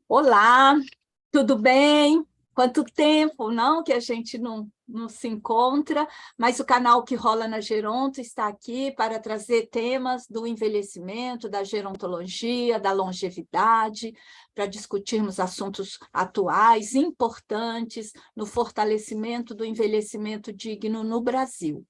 Olá, tudo bem? Quanto tempo, não, que a gente não se encontra, mas o canal Que Rola na Geronto está aqui para trazer temas do envelhecimento, da gerontologia, da longevidade, para discutirmos assuntos atuais, importantes, no fortalecimento do envelhecimento digno no Brasil.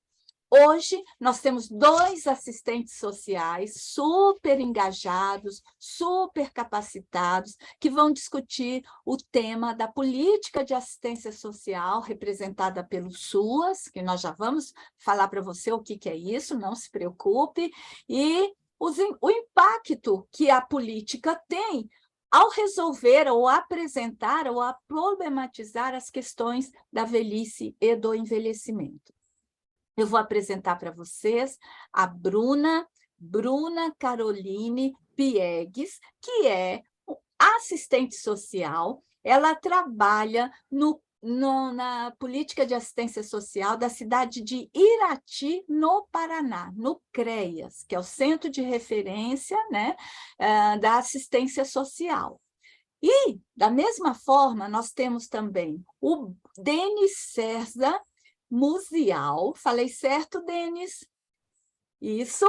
Hoje, nós temos dois assistentes sociais super engajados, super capacitados, que vão discutir o tema da política de assistência social, representada pelo SUAS, que nós já vamos falar para você o que é isso, não se preocupe, e o impacto que a política tem ao resolver, ou apresentar, ou a problematizar as questões da velhice e do envelhecimento. Eu vou apresentar para vocês a Bruna Caroline Piegues, que é assistente social. Ela trabalha na política de assistência social da cidade de Irati, no Paraná, no CREAS, que é o Centro de Referência, né, da Assistência Social. E, da mesma forma, nós temos também o Denis César Musial, falei certo, Denis? Isso,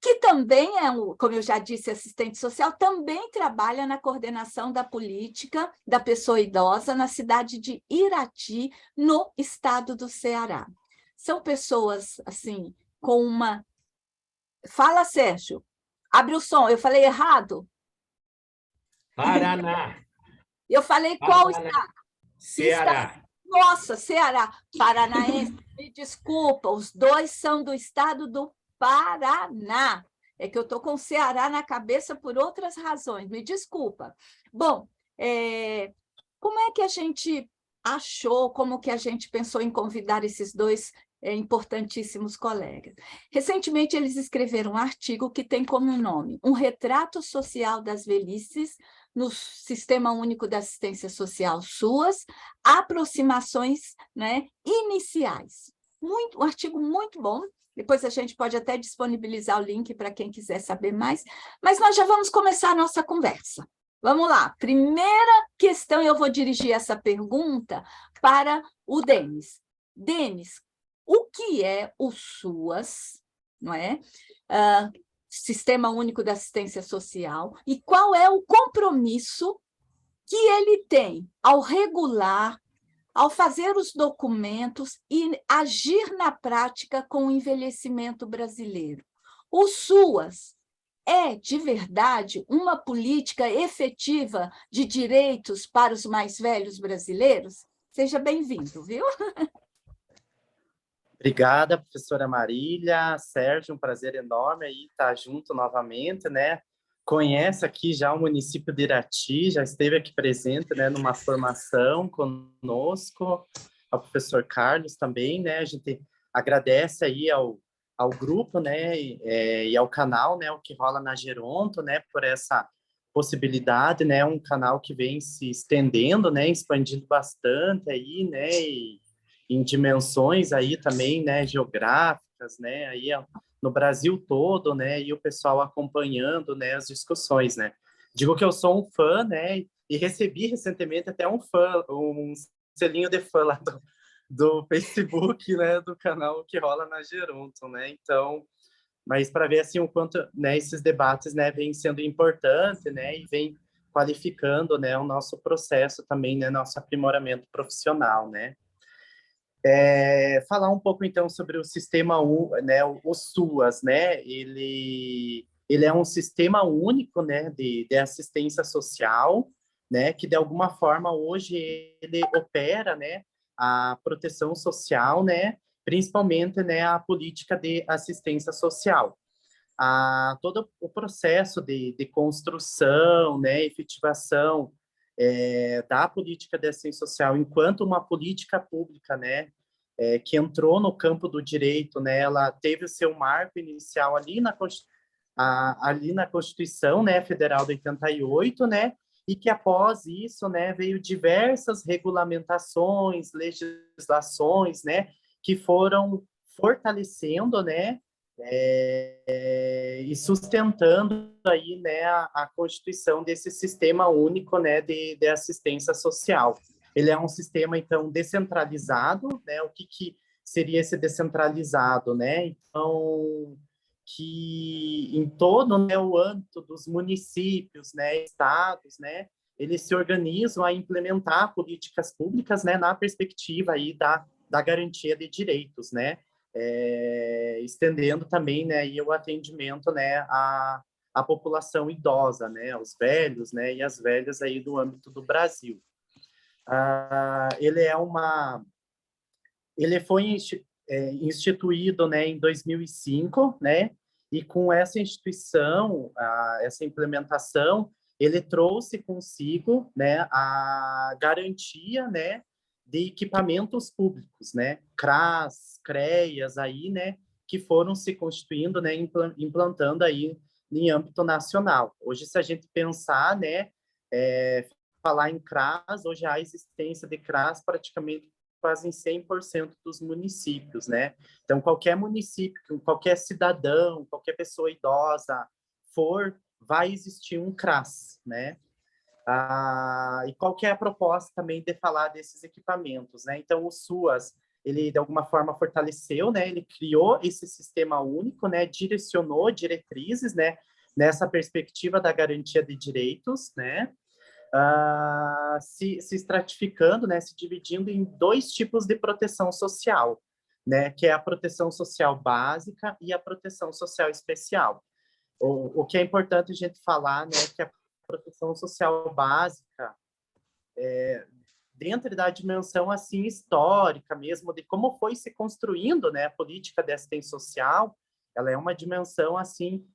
que também é, como eu já disse, assistente social, também trabalha na coordenação da política da pessoa idosa na cidade de Irati, no estado do Ceará. São pessoas, assim, com uma... Fala, Sérgio. Abre o som, eu falei errado? Paraná. Eu falei qual Paraná. estado? Ceará. Nossa, Ceará, paranaense, me desculpa, os dois são do estado do Paraná. É que eu estou com o Ceará na cabeça por outras razões, me desculpa. Bom, como é que a gente achou, como que a gente pensou em convidar esses dois importantíssimos colegas? Recentemente, eles escreveram um artigo que tem como nome Um Retrato Social das Velhices no Sistema Único de Assistência Social, SUAS, aproximações, né, iniciais. Um artigo muito bom, depois a gente pode até disponibilizar o link para quem quiser saber mais, mas nós já vamos começar a nossa conversa. Vamos lá, primeira questão, eu vou dirigir essa pergunta para o Denis. Denis, o que é o SUAS, não é? Sistema Único de Assistência Social, e qual é o compromisso que ele tem ao regular, ao fazer os documentos e agir na prática com o envelhecimento brasileiro. O SUAS é, de verdade, uma política efetiva de direitos para os mais velhos brasileiros? Seja bem-vindo, viu? Obrigada, professora Marília, Sérgio, um prazer enorme aí estar junto novamente, né? Conhece aqui já o município de Irati, já esteve aqui presente, né, numa formação conosco, ao professor Carlos também, né? A gente agradece aí ao grupo, né, e ao canal, né, o Que Rola na Geronto, né, por essa possibilidade, né, um canal que vem se estendendo, né, expandindo bastante aí, né, e em dimensões aí também, né, geográficas, né, aí no Brasil todo, né, e o pessoal acompanhando, né, as discussões, né. Digo que eu sou um fã, né, e recebi recentemente até um selinho de fã lá do Facebook, né, do canal Que Rola na Geronto, né, então, mas para ver, assim, o quanto, né, esses debates, né, vêm sendo importante, né, e vem qualificando, né, o nosso processo também, né, nosso aprimoramento profissional, né. Falar um pouco então sobre o sistema né, o SUAS, né? Ele é um sistema único, né, de assistência social, né, que de alguma forma hoje ele opera, né, a proteção social, né, principalmente, né, a política de assistência social. Todo o processo de construção, né, efetivação da política de assistência social enquanto uma política pública, né, que entrou no campo do direito, né, ela teve o seu marco inicial ali na Constituição, né, Federal de 88, né, e que após isso, né, veio diversas regulamentações, legislações, né, que foram fortalecendo, né, e sustentando aí, né, a constituição desse sistema único, né, de assistência social. Ele é um sistema, então, descentralizado, né? O que seria esse descentralizado, né? Então, que em todo, né, o âmbito dos municípios, né, estados, né, eles se organizam a implementar políticas públicas, né, na perspectiva aí da garantia de direitos, né? Estendendo também, né, e o atendimento, né, à população idosa, né, aos velhos, né, e as velhas aí do âmbito do Brasil. Ele é ele foi instituído, né, em 2005, né, e com essa instituição, essa implementação, ele trouxe consigo, né, a garantia, né, de equipamentos públicos, né, CRAS, CREAS aí, né, que foram se constituindo, né, implantando aí em âmbito nacional. Hoje, se a gente pensar, né, falar em CRAS, hoje há a existência de CRAS praticamente quase em 100% dos municípios, né? Então, qualquer município, qualquer cidadão, qualquer pessoa idosa vai existir um CRAS, né? E qual que é a proposta também de falar desses equipamentos, né? Então, o SUAS, ele de alguma forma fortaleceu, né? Ele criou esse sistema único, né? Direcionou diretrizes, né? Nessa perspectiva da garantia de direitos, né? Se estratificando, né, se dividindo em dois tipos de proteção social, né, que é a proteção social básica e a proteção social especial. O que é importante a gente falar, né, que a proteção social básica, dentro da dimensão assim histórica mesmo de como foi se construindo, né, a política de assistência social, ela é uma dimensão assim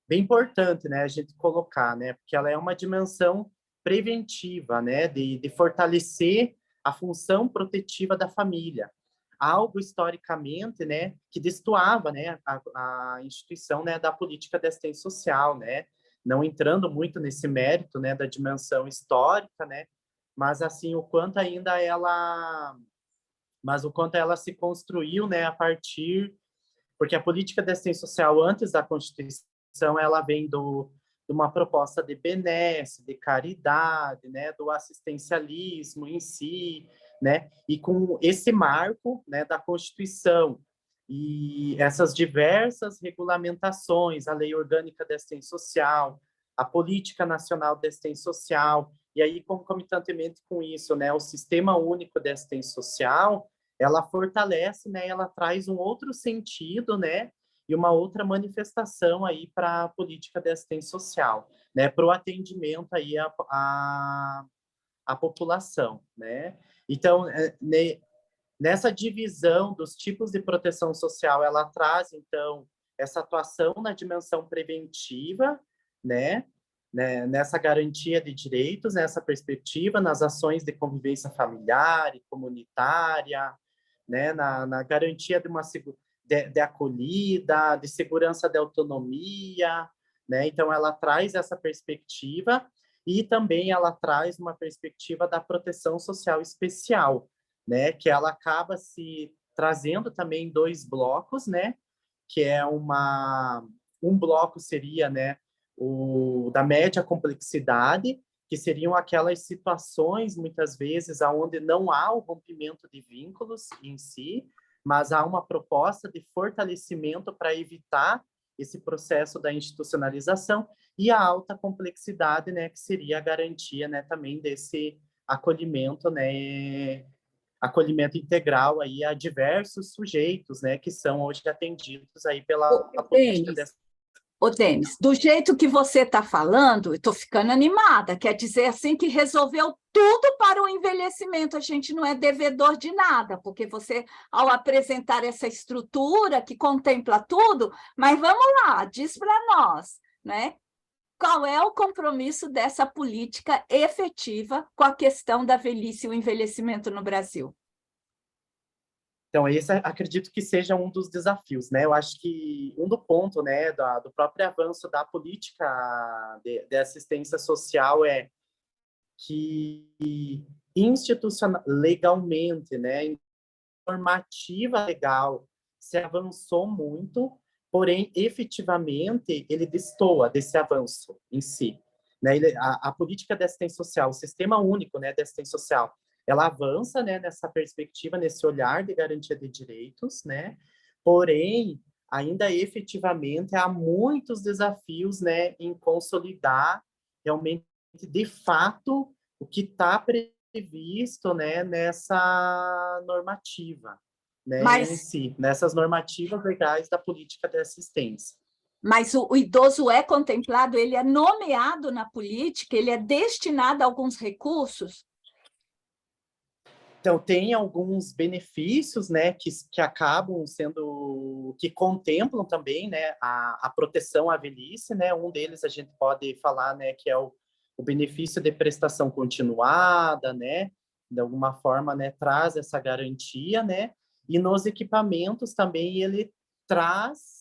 bem importante, né, a gente colocar, né, porque ela é uma dimensão preventiva, né, de fortalecer a função protetiva da família, algo historicamente, né, que destoava, né, a instituição, né, da política de assistência social, né, não entrando muito nesse mérito, né, da dimensão histórica, né, mas assim o quanto ela se construiu, né, a partir porque a política de assistência social antes da Constituição ela vem de uma proposta de benesse, de caridade, né, do assistencialismo em si, né, e com esse marco, né, da Constituição e essas diversas regulamentações, a Lei Orgânica de Assistência Social, a Política Nacional de Assistência Social, e aí concomitantemente com isso, né, o Sistema Único de Assistência Social, ela fortalece, né, ela traz um outro sentido, né, e uma outra manifestação aí para a política de assistência social, né, para o atendimento aí à população, né. Então, nessa divisão dos tipos de proteção social, ela traz, então, essa atuação na dimensão preventiva, né, nessa garantia de direitos, nessa perspectiva, nas ações de convivência familiar e comunitária, né, na garantia de uma de acolhida, de segurança de autonomia, né? Então ela traz essa perspectiva e também ela traz uma perspectiva da proteção social especial, né? Que ela acaba se trazendo também dois blocos, né? Que é um bloco seria, né, o da média complexidade, que seriam aquelas situações, muitas vezes, onde não há o rompimento de vínculos em si, mas há uma proposta de fortalecimento para evitar esse processo da institucionalização, e a alta complexidade, né, que seria a garantia, né, também desse acolhimento, né, acolhimento integral aí a diversos sujeitos, né, que são hoje atendidos aí pela política Denis, dessa. Ô, Denis, do jeito que você está falando, eu estou ficando animada. Quer dizer assim que resolveu tudo para o envelhecimento. A gente não é devedor de nada, porque você, ao apresentar essa estrutura que contempla tudo, mas vamos lá, diz para nós, né? Qual é o compromisso dessa política efetiva com a questão da velhice e o envelhecimento no Brasil? Então, esse acredito que seja um dos desafios, né? Eu acho que um do ponto, né, do próprio avanço da política de assistência social é que institucional, legalmente, né, normativa legal se avançou muito, porém, efetivamente, ele destoa desse avanço em si. Né? A política de assistência social, o sistema único, né, de assistência social, ela avança, né, nessa perspectiva, nesse olhar de garantia de direitos, né? Porém, ainda efetivamente há muitos desafios, né, em consolidar realmente, de fato, o que está previsto, né, nessa normativa, né, em Mas, si, nessas normativas legais da política de assistência. mas o idoso é contemplado, ele é nomeado na política, ele é destinado a alguns recursos? Então, tem alguns benefícios, né, que acabam sendo, que contemplam também, né, a proteção à velhice, né, um deles a gente pode falar, né, que é o benefício de prestação continuada, né, de alguma forma, né, traz essa garantia, né, e nos equipamentos também ele traz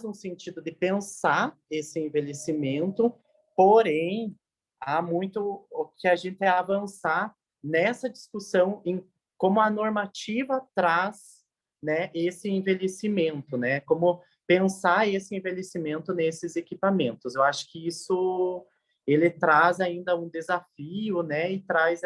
um sentido de pensar esse envelhecimento, porém, há muito o que a gente é avançar nessa discussão em como a normativa traz, né, esse envelhecimento, né, como pensar esse envelhecimento nesses equipamentos. Eu acho que isso ele traz ainda um desafio, né, e traz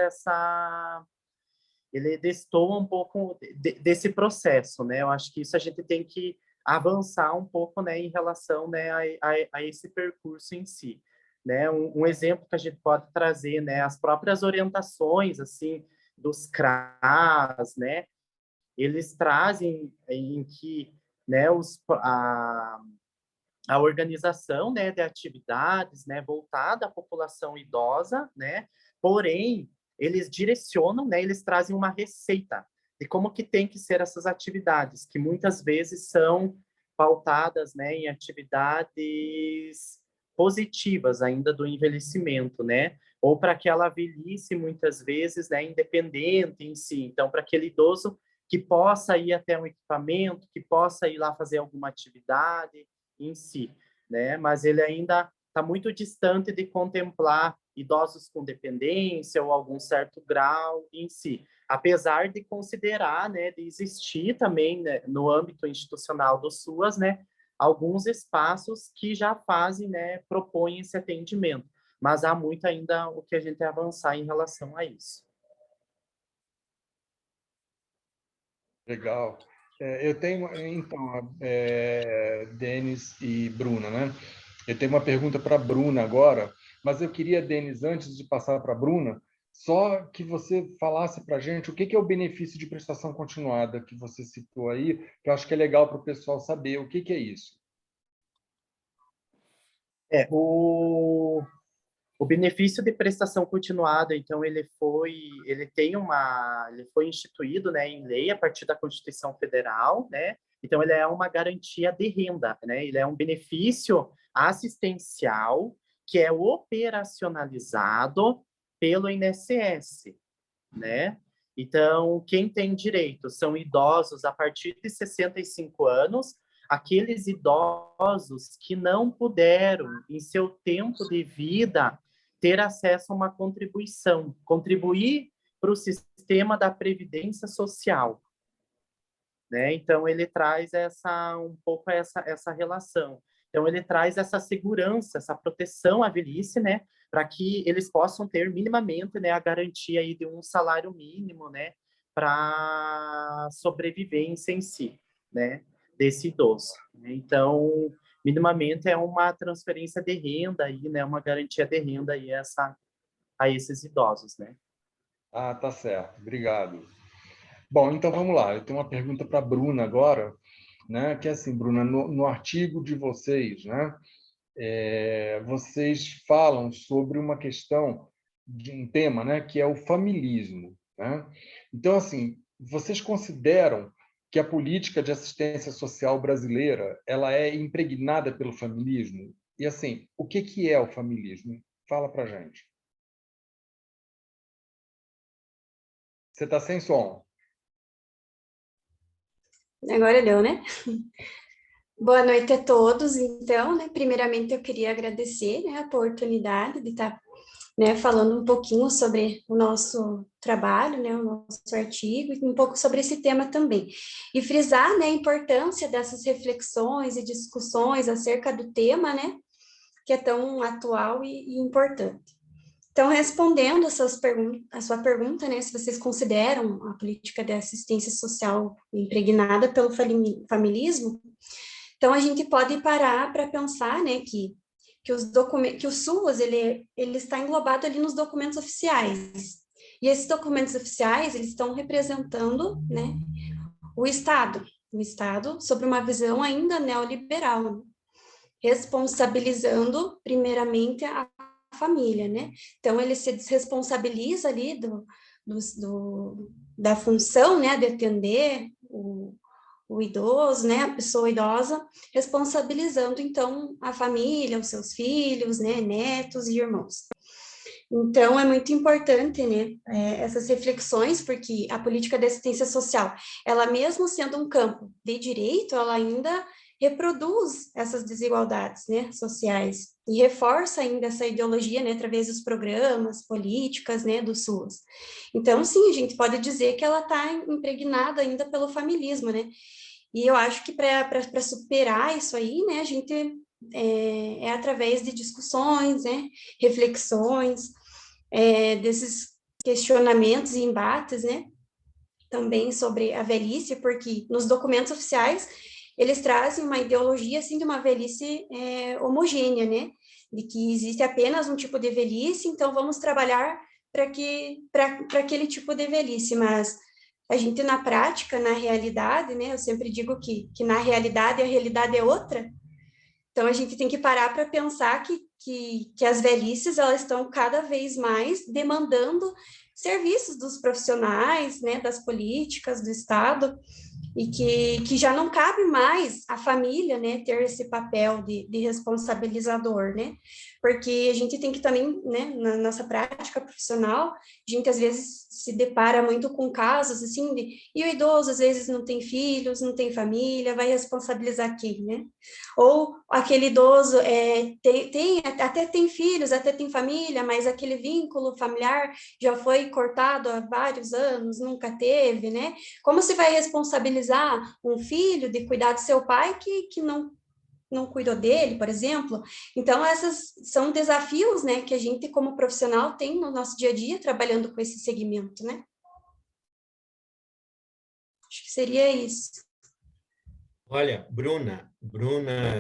ele destoa um pouco desse processo, né? Eu acho que isso a gente tem que avançar um pouco, né, em relação, né, a esse percurso em si, né? Um exemplo que a gente pode trazer, né, as próprias orientações, assim, dos CRAS, né? Eles trazem em que, né, a organização, né, de atividades, né, voltada à população idosa, né, porém, eles direcionam, né, eles trazem uma receita de como que tem que ser essas atividades, que muitas vezes são pautadas, né, em atividades positivas ainda do envelhecimento, né, ou para aquela velhice, muitas vezes, né, independente em si. Então, para aquele idoso que possa ir até um equipamento, que possa ir lá fazer alguma atividade, em si, né? Mas ele ainda está muito distante de contemplar idosos com dependência ou algum certo grau em si, apesar de considerar, né, de existir também, né, no âmbito institucional do SUAS, né, alguns espaços que já fazem, né, propõem esse atendimento, mas há muito ainda o que a gente avançar em relação a isso. Legal. Eu tenho, então, Denis e Bruna, né? Eu tenho uma pergunta para a Bruna agora, mas eu queria, Denis, antes de passar para a Bruna, só que você falasse para a gente o que é o benefício de prestação continuada que você citou aí, que eu acho que é legal para o pessoal saber o que é isso. É, o benefício de prestação continuada, então, ele foi instituído, né, em lei a partir da Constituição Federal, né? Então, ele é uma garantia de renda, né? Ele é um benefício assistencial que é operacionalizado pelo INSS, né? Então, quem tem direito são idosos a partir de 65 anos, aqueles idosos que não puderam, em seu tempo de vida, ter acesso a uma contribuição, contribuir para o sistema da previdência social, né? Então ele traz um pouco essa relação. Então ele traz essa segurança, essa proteção à velhice, né, para que eles possam ter minimamente, né, a garantia aí de um salário mínimo, né, para sobrevivência em si, né, desse idoso. Então, minimamente é uma transferência de renda aí, né, uma garantia de renda aí a esses idosos, né? Ah, tá certo. Obrigado. Bom, então vamos lá. Eu tenho uma pergunta para a Bruna agora, né? Que é assim, Bruna, no artigo de vocês, né? Vocês falam sobre uma questão de um tema, né? Que é o familismo, né? Então, assim, vocês consideram que a política de assistência social brasileira ela é impregnada pelo familismo? E assim, o que é o familismo? Fala para gente. Você está sem som. Agora deu, né? Boa noite a todos. Então, né, primeiramente eu queria agradecer, né, a oportunidade de estar né, falando um pouquinho sobre o nosso trabalho, né, o nosso artigo, e um pouco sobre esse tema também. E frisar, né, a importância dessas reflexões e discussões acerca do tema, né, que é tão atual e importante. Então, respondendo a sua pergunta, né, se vocês consideram a política de assistência social impregnada pelo familismo, então a gente pode parar para pensar, né, que o SUAS ele está englobado ali nos documentos oficiais. E esses documentos oficiais, eles estão representando, né, o Estado sobre uma visão ainda neoliberal, responsabilizando primeiramente a família, né? Então ele se desresponsabiliza ali da função, né, de atender o idoso, né, a pessoa idosa, responsabilizando, então, a família, os seus filhos, né, netos e irmãos. Então, é muito importante, né, essas reflexões, porque a política de assistência social, ela mesmo sendo um campo de direito, ela ainda reproduz essas desigualdades, né, sociais, e reforça ainda essa ideologia, né, através dos programas, políticas, né, do SUAS. Então, sim, a gente pode dizer que ela está impregnada ainda pelo familismo, né, e eu acho que para superar isso aí, né, a gente é através de discussões, né, reflexões, desses questionamentos e embates, né, também sobre a velhice, porque nos documentos oficiais eles trazem uma ideologia assim de uma velhice homogênea, né, de que existe apenas um tipo de velhice, então vamos trabalhar para aquele tipo de velhice, mas a gente na prática, na realidade, né, eu sempre digo que na realidade a realidade é outra, então a gente tem que parar para pensar que as velhices elas estão cada vez mais demandando serviços dos profissionais, né, das políticas, do Estado, e que já não cabe mais a família, né, ter esse papel de responsabilizador, né, porque a gente tem que também, né, na nossa prática profissional, a gente às vezes se depara muito com casos, assim, e o idoso às vezes não tem filhos, não tem família, vai responsabilizar quem, né? Ou aquele idoso até tem filhos, até tem família, mas aquele vínculo familiar já foi cortado há vários anos, nunca teve, né? Como se vai responsabilizar um filho de cuidar do seu pai que não cuidou dele, por exemplo? Então, esses são desafios, né, que a gente, como profissional, tem no nosso dia a dia, trabalhando com esse segmento, né? Acho que seria isso. Olha, Bruna,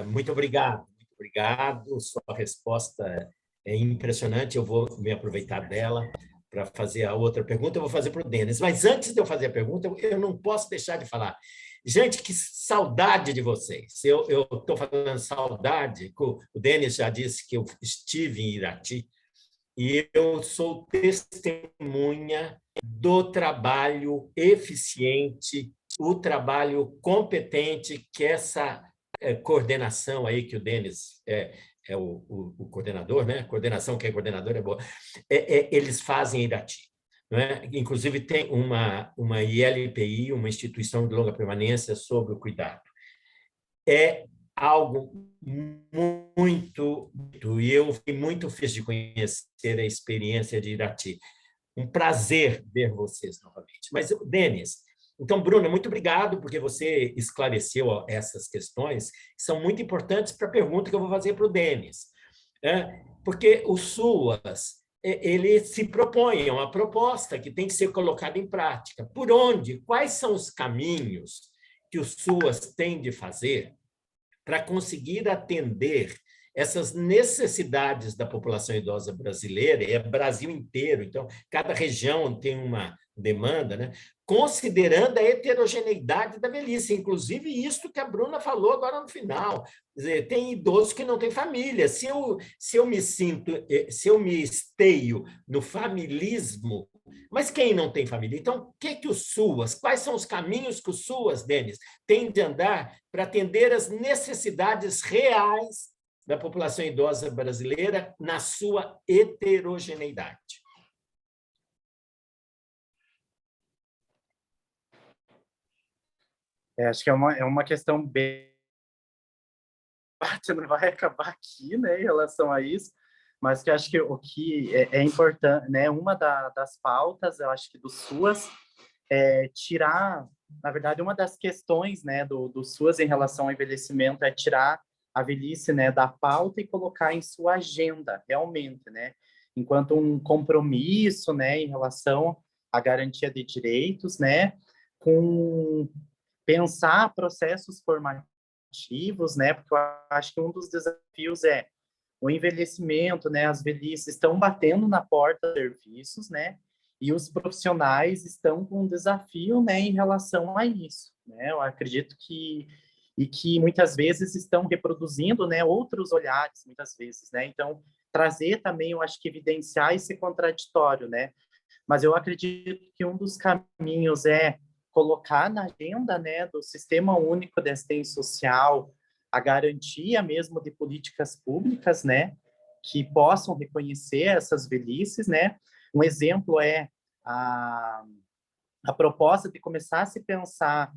muito obrigado. Muito obrigado. Sua resposta é impressionante. Eu vou me aproveitar dela para fazer a outra pergunta. Eu vou fazer para o Denis. Mas antes de eu fazer a pergunta, eu não posso deixar de falar. Gente, que saudade de vocês. Eu estou falando saudade. O Denis já disse que eu estive em Irati e eu sou testemunha do trabalho eficiente, o trabalho competente que essa coordenação aí, que o Denis é o coordenador, né? Coordenação, que é coordenador, é boa. Eles fazem em Irati. Não é? Inclusive, tem uma ILPI, uma instituição de longa permanência sobre o cuidado. É algo muito, e eu fiquei muito feliz de conhecer a experiência de Irati. Um prazer ver vocês novamente. Mas, Denis, então, Bruna, muito obrigado, porque você esclareceu essas questões, que são muito importantes para a pergunta que eu vou fazer para o Denis. Porque o SUAS, ele se propõe, é uma proposta que tem que ser colocada em prática. Por onde? Quais são os caminhos que o SUAS tem de fazer para conseguir atender essas necessidades da população idosa brasileira, e é Brasil inteiro, então cada região tem uma demanda, né? Considerando a heterogeneidade da velhice, inclusive isso que a Bruna falou agora no final. Quer dizer, tem idosos que não têm família. Se eu me esteio no familismo, mas quem não tem família? Então, o que o SUAS, quais são os caminhos que o SUAS, Denis, tem de andar para atender as necessidades reais da população idosa brasileira na sua heterogeneidade? Acho que é uma questão bem... não vai acabar aqui, né, em relação a isso, mas que eu acho que o que é importante, né, uma das pautas, eu acho que do SUAS, é tirar, na verdade, uma das questões, né, do SUAS em relação ao envelhecimento é tirar a velhice, né, da pauta e colocar em sua agenda, realmente, né, enquanto um compromisso, né, em relação à garantia de direitos, né, com pensar processos formativos, né, porque eu acho que um dos desafios é o envelhecimento, né, as velhices estão batendo na porta dos serviços, né, e os profissionais estão com um desafio, né, em relação a isso, né, eu acredito que muitas vezes estão reproduzindo, né, outros olhares, muitas vezes, né, então trazer também, eu acho que evidenciar esse contraditório, né, mas eu acredito que um dos caminhos é colocar na agenda, né, do Sistema Único de Assistência Social a garantia mesmo de políticas públicas, né, que possam reconhecer essas velhices, né. Um exemplo é a proposta de começar a se pensar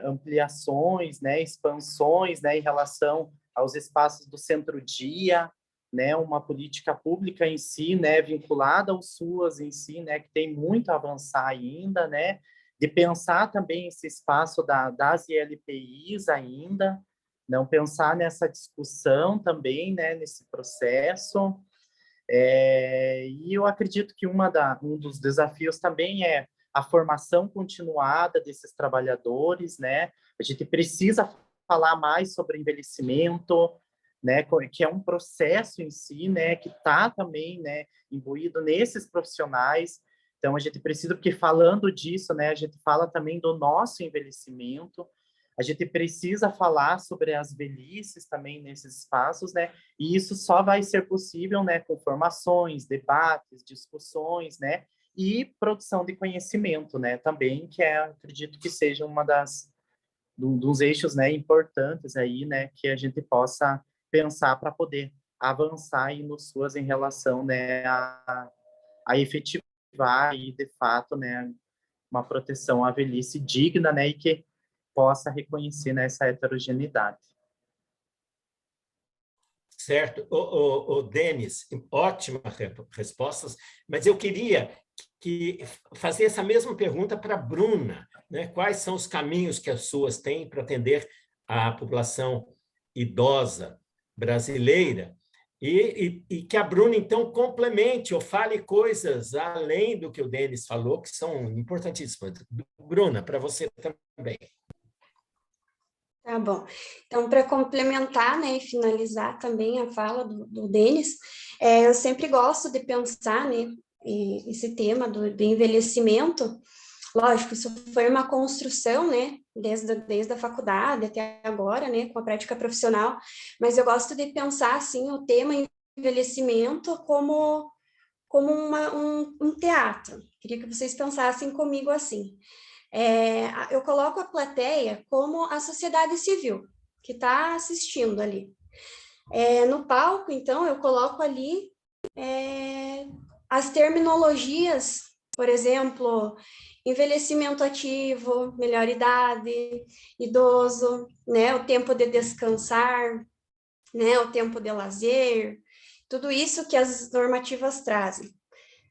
ampliações, né, expansões, né, em relação aos espaços do centro-dia, né, uma política pública em si, né, vinculada ao SUAS em si, né, que tem muito a avançar ainda, né, de pensar também esse espaço das ILPIs ainda, não pensar nessa discussão também, né, nesse processo. E eu acredito que um dos desafios também é a formação continuada desses trabalhadores, né? A gente precisa falar mais sobre envelhecimento, né? Que é um processo em si, né? Que está também, né? Imbuído nesses profissionais. Então a gente precisa, porque falando disso, né? A gente fala também do nosso envelhecimento. A gente precisa falar sobre as velhices também nesses espaços, né? E isso só vai ser possível, né, com formações, debates, discussões, né? E produção de conhecimento, né? Também, que acredito que seja dos eixos, né, importantes aí, né, que a gente possa pensar para poder avançar aí no SUAS em relação, né, a efetivar aí, de fato, né, uma proteção à velhice digna, né, e que possa reconhecer nessa heterogeneidade. Certo. Denis, ótimas respostas, mas eu queria fazer essa mesma pergunta para a Bruna, né? Quais são os caminhos que as SUAS têm para atender a população idosa brasileira? E que a Bruna, então, complemente ou fale coisas além do que o Denis falou, que são importantíssimas. Bruna, para você também. Tá bom. Então, para complementar, né, e finalizar também a fala do Denis, eu sempre gosto de pensar, né, esse tema do envelhecimento. Lógico, isso foi uma construção, né, desde a faculdade até agora, né, com a prática profissional, mas eu gosto de pensar, assim, o tema envelhecimento como um teatro. Queria que vocês pensassem comigo assim. Eu coloco a plateia como a sociedade civil, que está assistindo ali. No palco, então, eu coloco ali as terminologias, por exemplo, envelhecimento ativo, melhor idade, idoso, né, o tempo de descansar, né, o tempo de lazer, tudo isso que as normativas trazem.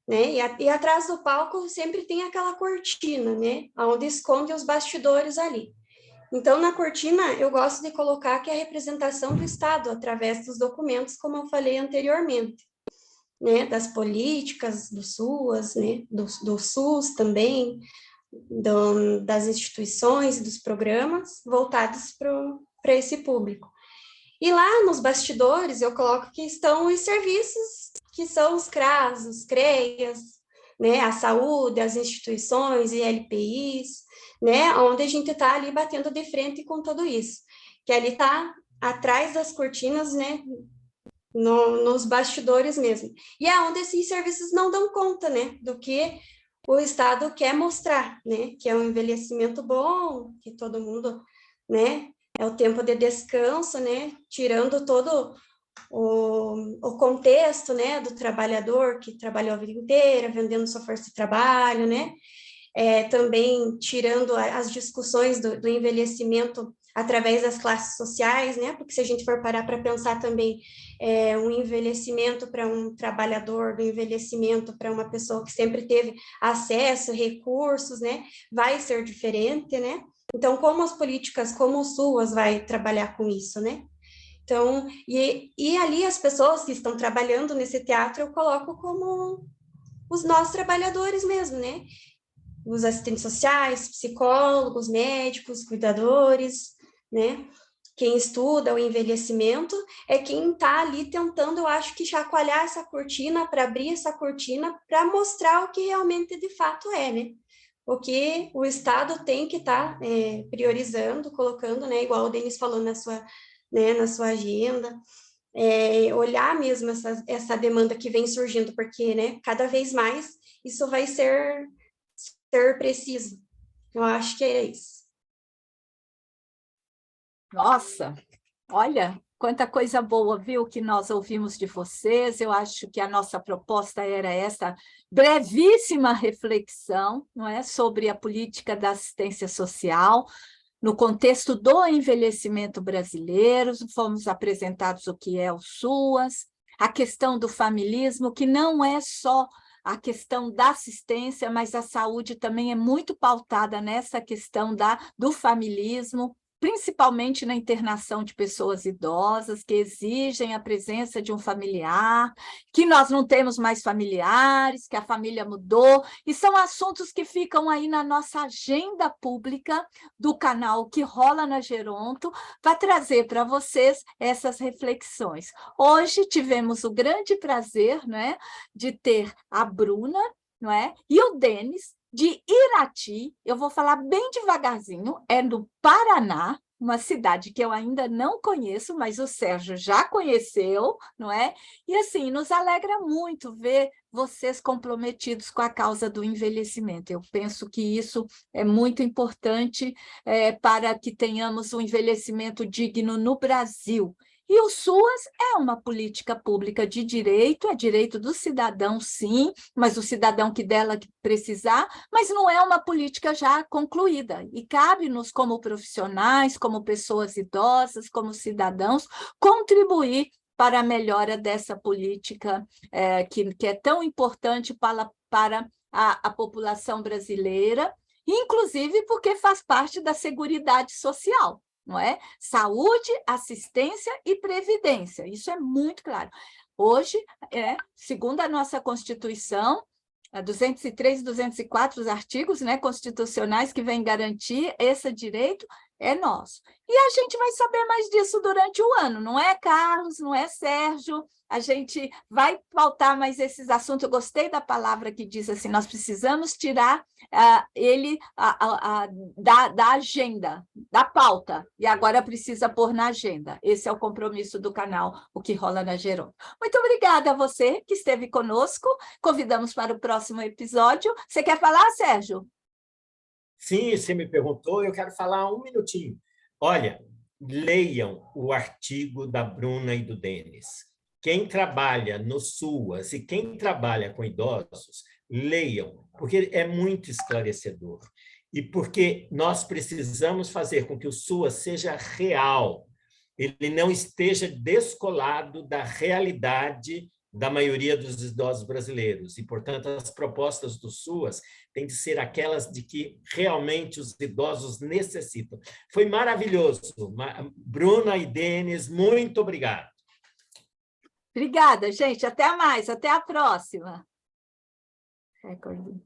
Né? E atrás do palco sempre tem aquela cortina, né? Onde esconde os bastidores ali. Então, na cortina, eu gosto de colocar que é a representação do Estado, através dos documentos, como eu falei anteriormente, né? Das políticas, do SUAS, né? Do SUS também, das instituições, dos programas voltados para esse público. E lá nos bastidores eu coloco que estão os serviços, que são os CRAS, os CREAS, né, a saúde, as instituições, ILPIs, né, onde a gente está ali batendo de frente com tudo isso, que ali está atrás das cortinas, né, nos bastidores mesmo. E é onde esses serviços não dão conta, né, do que o Estado quer mostrar, né, que é um envelhecimento bom, que todo mundo, né, é o tempo de descanso, né? Tirando todo o contexto, né? Do trabalhador que trabalhou a vida inteira, vendendo sua força de trabalho, né? Também tirando as discussões do envelhecimento através das classes sociais, né? Porque se a gente for parar para pensar também um envelhecimento para um trabalhador, um envelhecimento para uma pessoa que sempre teve acesso, recursos, né? Vai ser diferente, né? Então, como as políticas, como o SUAS vai trabalhar com isso, né? Então, e ali as pessoas que estão trabalhando nesse teatro, eu coloco como os nossos trabalhadores mesmo, né? Os assistentes sociais, psicólogos, médicos, cuidadores, né? Quem estuda o envelhecimento é quem está ali tentando, eu acho que chacoalhar essa cortina, para abrir essa cortina, para mostrar o que realmente de fato é, né? O que o Estado tem que estar priorizando, colocando, né? Igual o Denis falou na sua agenda, olhar mesmo essa demanda que vem surgindo, porque, né, cada vez mais isso vai ser preciso. Eu acho que é isso. Nossa, olha, quanta coisa boa, viu, que nós ouvimos de vocês. Eu acho que a nossa proposta era essa brevíssima reflexão, não é, sobre a política da assistência social no contexto do envelhecimento brasileiro. Fomos apresentados o que é o SUAS, a questão do familismo, que não é só a questão da assistência, mas a saúde também é muito pautada nessa questão do familismo, principalmente na internação de pessoas idosas, que exigem a presença de um familiar, que nós não temos mais familiares, que a família mudou, e são assuntos que ficam aí na nossa agenda pública do canal que rola na Geronto, para trazer para vocês essas reflexões. Hoje tivemos o grande prazer, né, de ter a Bruna, não é, e o Denis, de Irati. Eu vou falar bem devagarzinho, é no Paraná, uma cidade que eu ainda não conheço, mas o Sérgio já conheceu, não é? E assim, nos alegra muito ver vocês comprometidos com a causa do envelhecimento. Eu penso que isso é muito importante para que tenhamos um envelhecimento digno no Brasil. E o SUAS é uma política pública de direito, é direito do cidadão, sim, mas o cidadão que dela precisar, mas não é uma política já concluída. E cabe-nos, como profissionais, como pessoas idosas, como cidadãos, contribuir para a melhora dessa política que é tão importante para a população brasileira, inclusive porque faz parte da Seguridade Social. Não é? Saúde, assistência e previdência, isso é muito claro. Hoje, segundo a nossa Constituição, 203 e 204, os artigos, né, constitucionais que vêm garantir esse direito, é nosso. E a gente vai saber mais disso durante o ano, não é, Carlos, não é, Sérgio? A gente vai pautar mais esses assuntos. Eu gostei da palavra que diz assim, nós precisamos tirar ele da agenda, da pauta, e agora precisa pôr na agenda. Esse é o compromisso do canal, o que rola na Geronto. Muito obrigada a você que esteve conosco, convidamos para o próximo episódio. Você quer falar, Sérgio? Sim, você me perguntou, eu quero falar um minutinho. Olha, leiam o artigo da Bruna e do Denis. Quem trabalha no SUAS e quem trabalha com idosos, leiam, porque é muito esclarecedor. E porque nós precisamos fazer com que o SUAS seja real, ele não esteja descolado da realidade da maioria dos idosos brasileiros. E, portanto, as propostas do SUAS têm de ser aquelas de que realmente os idosos necessitam. Foi maravilhoso. Bruna e Denis, muito obrigado. Obrigada, gente. Até mais. Até a próxima. Recorde.